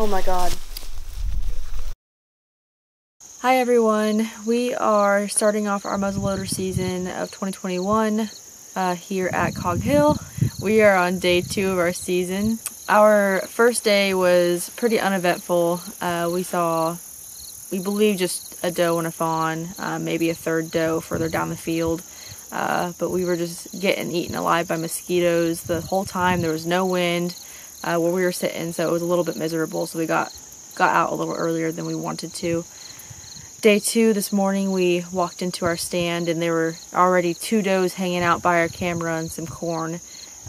Oh my god. Hi everyone, we are starting off our muzzleloader season of 2021 here at Cog Hill. We are on day 2 of our season. Our first day was pretty uneventful. We believe just a doe and a fawn, maybe a third doe further down the field. But we were just getting eaten alive by mosquitoes the whole time. There was no wind where we were sitting, so it was a little bit miserable. So we got out a little earlier than we wanted to. Day 2 this morning, we walked into our stand and there were already 2 does hanging out by our camera and some corn.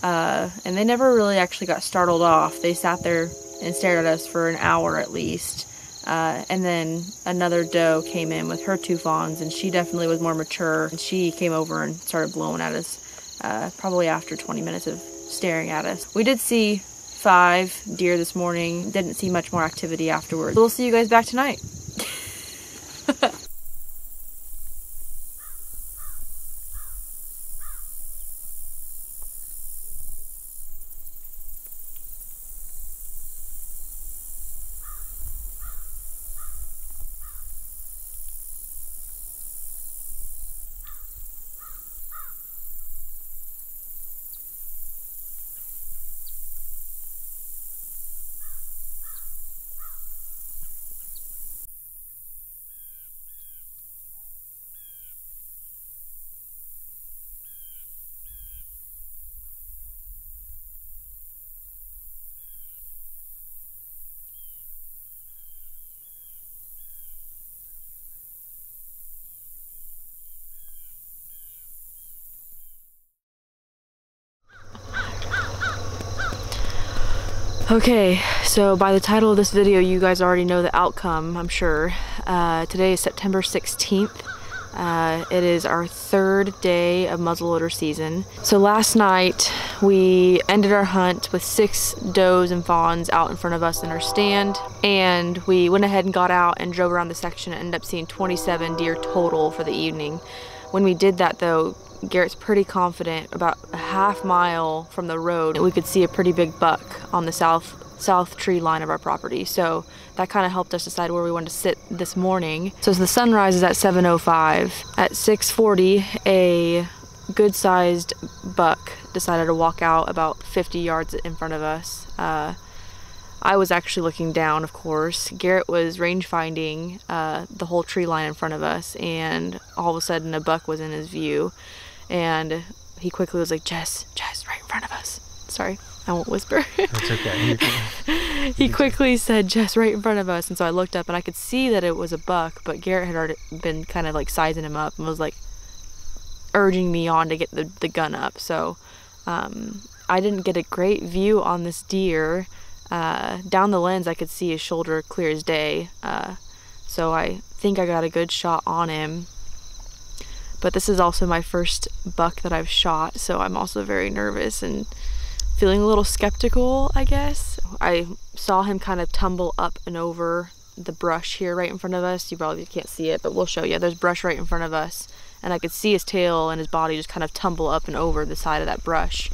And they never really actually got startled off. They sat there and stared at us for an hour at least. And then another doe came in with her 2 fawns, and she definitely was more mature. And she came over and started blowing at us, probably after 20 minutes of staring at us. We did see 5 deer this morning. Didn't see much more activity afterwards. We'll see you guys back tonight. Okay, so by the title of this video, you guys already know the outcome, I'm sure. Today is September 16th. It is our 3rd day of muzzleloader season. So last night, we ended our hunt with 6 does and fawns out in front of us in our stand. And we went ahead and got out and drove around the section and ended up seeing 27 deer total for the evening. When we did that though, Garrett's pretty confident about a half mile from the road we could see a pretty big buck on the south tree line of our property. So that kind of helped us decide where we wanted to sit this morning. So the sun rises at 7:05. At 6:40, a good sized buck decided to walk out about 50 yards in front of us. I was actually looking down, of course. Garrett was range finding the whole tree line in front of us, and all of a sudden a buck was in his view. And he quickly was like, Jess, right in front of us. Sorry, I won't whisper. That's okay. He quickly said, Jess, right in front of us. And so I looked up and I could see that it was a buck, but Garrett had already been kind of like sizing him up and was like urging me on to get the gun up. So I didn't get a great view on this deer. Down the lens, I could see his shoulder clear as day. So I think I got a good shot on him. But this is also my first buck that I've shot, so I'm also very nervous and feeling a little skeptical, I guess. I saw him kind of tumble up and over the brush here right in front of us. You probably can't see it, but we'll show you. There's brush right in front of us, and I could see his tail and his body just kind of tumble up and over the side of that brush.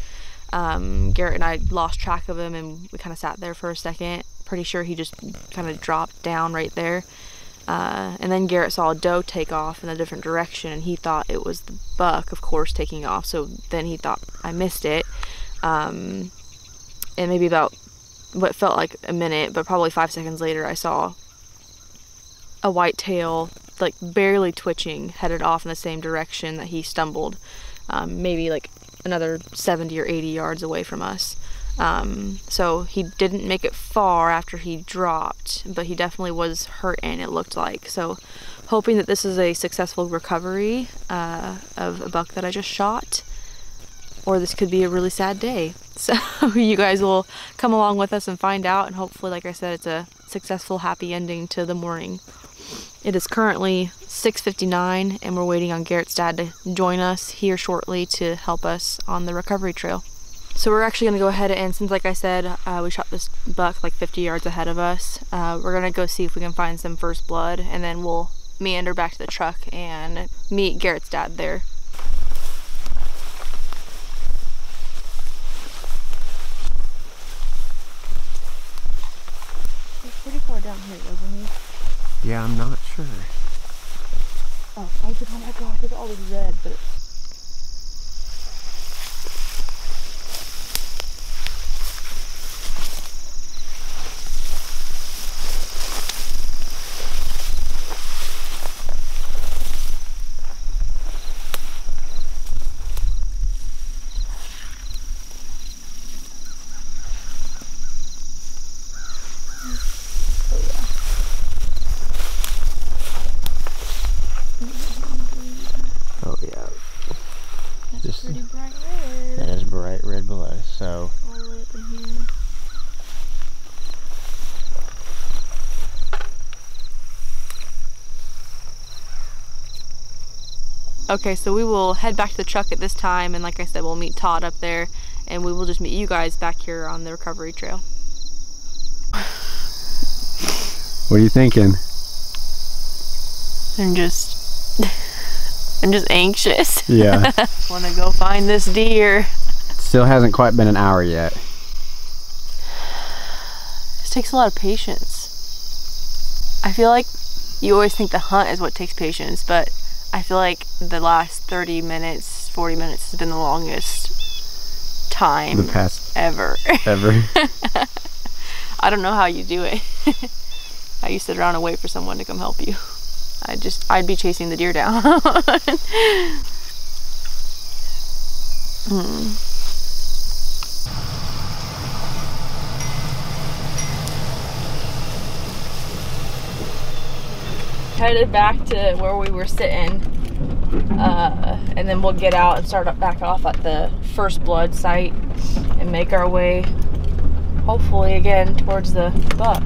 Garrett and I lost track of him, and we kind of sat there for a second. Pretty sure he just kind of dropped down right there. And then Garrett saw a doe take off in a different direction, and he thought it was the buck, of course, taking off. So then he thought I missed it. And maybe about what felt like a minute, but probably 5 seconds later, I saw a white tail, like barely twitching, headed off in the same direction that he stumbled, maybe like another 70 or 80 yards away from us. So he didn't make it far after he dropped, but he definitely was hurting, it looked like. So hoping that this is a successful recovery of a buck that I just shot, or this could be a really sad day. So you guys will come along with us and find out, and hopefully, like I said, it's a successful, happy ending to the morning. It is currently 6:59, and we're waiting on Garrett's dad to join us here shortly to help us on the recovery trail. So we're actually gonna go ahead and, since like I said, we shot this buck like 50 yards ahead of us, we're gonna go see if we can find some first blood, and then we'll meander back to the truck and meet Garrett's dad there. Yeah, I'm not sure. Oh, I said, oh my gosh, look at all this red, but it's... Oh yeah. That's pretty bright red. That is bright red below, so. All the way up in here. Okay, so we will head back to the truck at this time, and like I said, we'll meet Todd up there, and we will just meet you guys back here on the recovery trail. What are you thinking? I'm just anxious. Yeah. Want to go find this deer. Still hasn't quite been an hour yet. This takes a lot of patience. I feel like you always think the hunt is what takes patience, but I feel like the last 30 minutes, 40 minutes has been the longest time The past ever. ever. I don't know how you do it. How you sit around and wait for someone to come help you. I'd be chasing the deer down. Headed back to where we were sitting, and then we'll get out and start back off at the first blood site and make our way, hopefully again, towards the buck.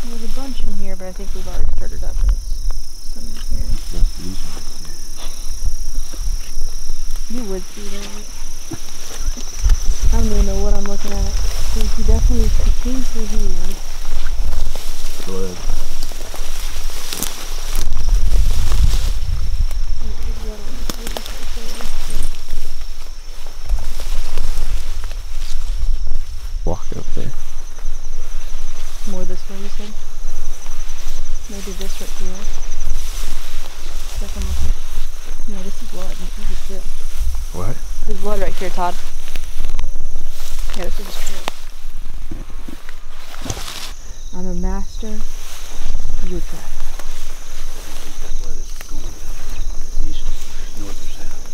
There's a bunch in here, but I think we've already started up and it's some in here. You would see that. I don't even know what I'm looking at. So you definitely came through here. Blood. Walk up there. More this way, you said? Maybe this right here. Like I'm looking. No, this is blood. This is this. What? There's blood right here, Todd. Yeah, this is true. I'm a master Schrute.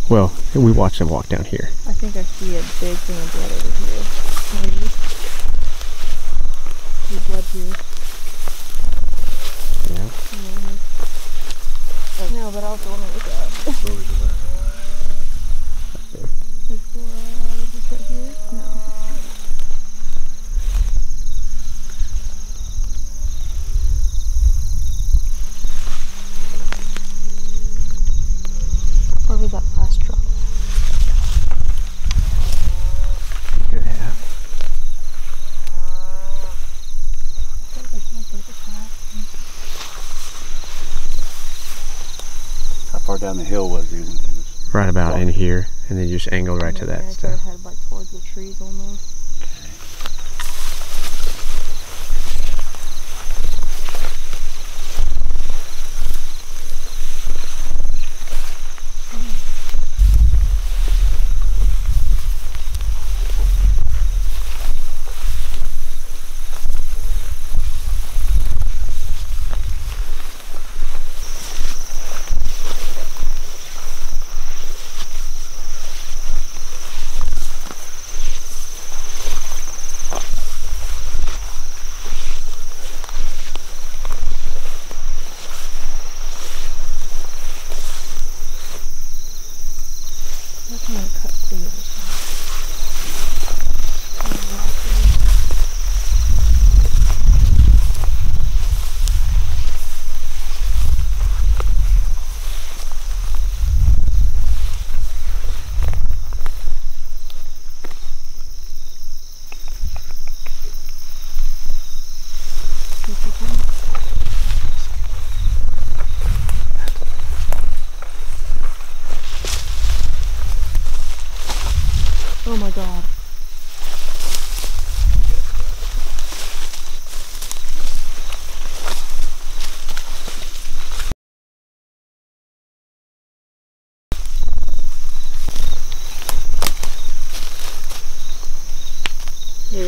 Well, we watched him walk down here. I think I see a big thing of blood over here. Maybe. There's blood here. Yeah. No, but I also want to look up. Where was the last? There's blood. Is this right here? No. Where was that last drop? You could have. How far down the hill was he when he was? Right about walking? in here, and then you just angled right to that I stuff. head like towards the trees almost.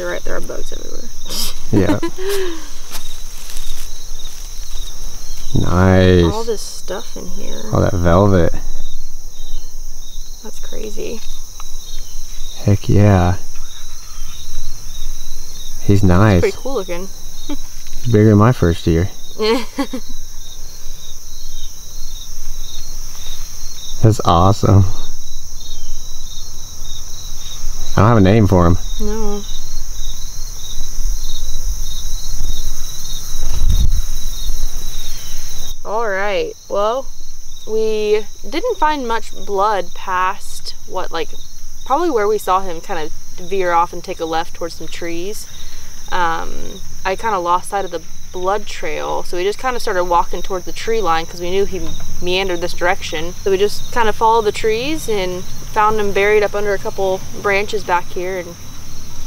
you're right, there are bugs everywhere. Yeah. Nice. All this stuff in here. All that velvet. That's crazy. Heck yeah. He's nice. Pretty cool looking. He's bigger than my first deer. That's awesome. I don't have a name for him. No. Alright, well, we didn't find much blood past what, like, probably where we saw him kind of veer off and take a left towards some trees. I kind of lost sight of the blood trail, so we just kind of started walking towards the tree line because we knew he meandered this direction. So we just kind of followed the trees and found him buried up under a couple branches back here, and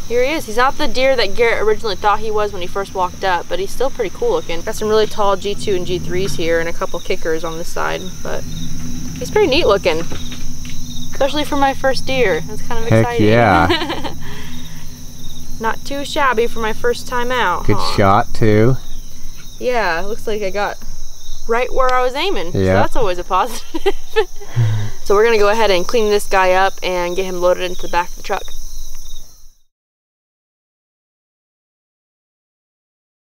here he is. He's not the deer that Garrett originally thought he was when he first walked up, but he's still pretty cool looking. Got some really tall G2 and G3s here and a couple kickers on this side, but he's pretty neat looking. Especially for my first deer. That's kind of exciting. Heck yeah. Not too shabby for my first time out. Good shot too. Yeah, looks like I got right where I was aiming. So Yeah. that's always a positive. So we're gonna go ahead and clean this guy up and get him loaded into the back of the truck.